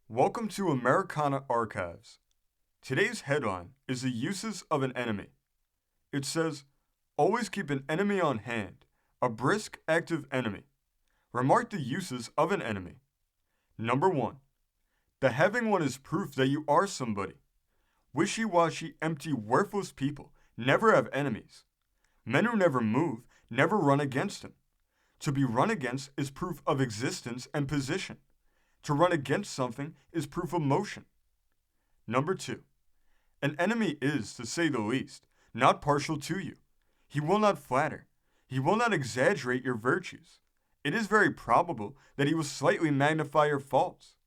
Welcome to Americana Archives. Today's headline is the uses of an enemy. It says, always keep an enemy on hand, a brisk, active enemy. Remark the uses of an enemy. Number 1. The having one is proof that you are somebody. Wishy-washy, empty, worthless people never have enemies. Men who never move never run against him. To be run against is proof of existence and position. To run against something is proof of motion. Number 2. An enemy is, to say the least, not partial to you. He will not flatter. He will not exaggerate your virtues. It is very probable that he will slightly magnify your faults.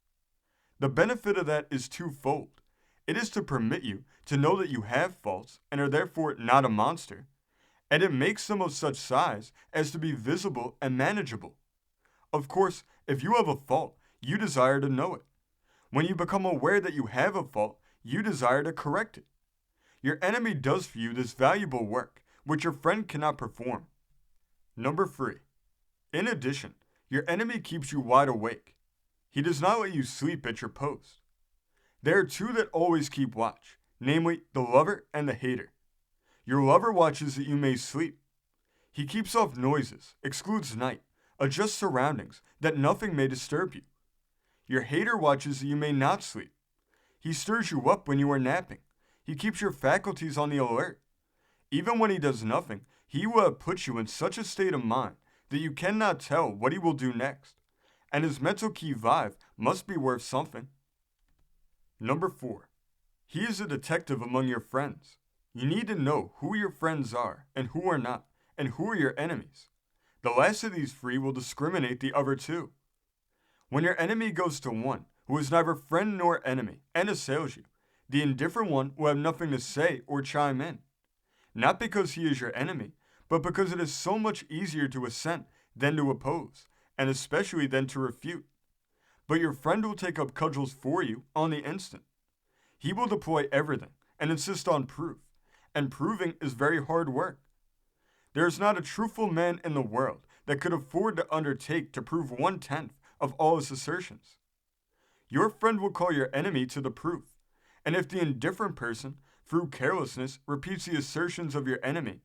The benefit of that is twofold. It is to permit you to know that you have faults and are therefore not a monster, and it makes them of such size as to be visible and manageable. Of course, if you have a fault, you desire to know it. When you become aware that you have a fault, you desire to correct it. Your enemy does for you this valuable work, which your friend cannot perform. Number 3. In addition, your enemy keeps you wide awake. He does not let you sleep at your post. There are two that always keep watch, namely the lover and the hater. Your lover watches that you may sleep. He keeps off noises, excludes night, adjusts surroundings, that nothing may disturb you. Your hater watches that you may not sleep. He stirs you up when you are napping. He keeps your faculties on the alert. Even when he does nothing, he will have put you in such a state of mind that you cannot tell what he will do next, and his mental qui vive must be worth something. Number 4. He is a detective among your friends. You need to know who your friends are and who are not, and who are your enemies. The last of these three will discriminate the other two. When your enemy goes to one who is neither friend nor enemy and assails you, the indifferent one will have nothing to say or chime in. Not because he is your enemy, but because it is so much easier to assent than to oppose, and especially than to refute. But your friend will take up cudgels for you on the instant. He will deploy everything and insist on proof, and proving is very hard work. There is not a truthful man in the world that could afford to undertake to prove 1/10 of all his assertions. Your friend will call your enemy to the proof, and if the indifferent person, through carelessness, repeats the assertions of your enemy,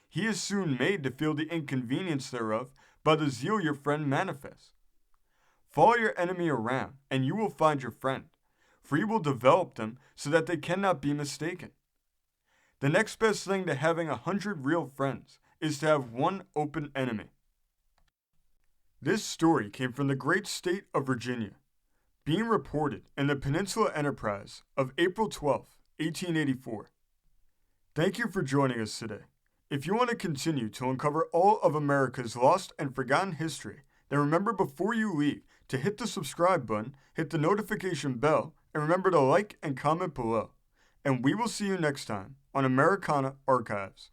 he is soon made to feel the inconvenience thereof by the zeal your friend manifests. Follow your enemy around, and you will find your friend, for you will develop them so that they cannot be mistaken. The next best thing to having 100 real friends is to have one open enemy. This story came from the great state of Virginia, being reported in the Peninsula Enterprise of April 12, 1884. Thank you for joining us today. If you want to continue to uncover all of America's lost and forgotten history, then remember before you leave to hit the subscribe button, hit the notification bell, and remember to like and comment below. And we will see you next time on Americana Archives.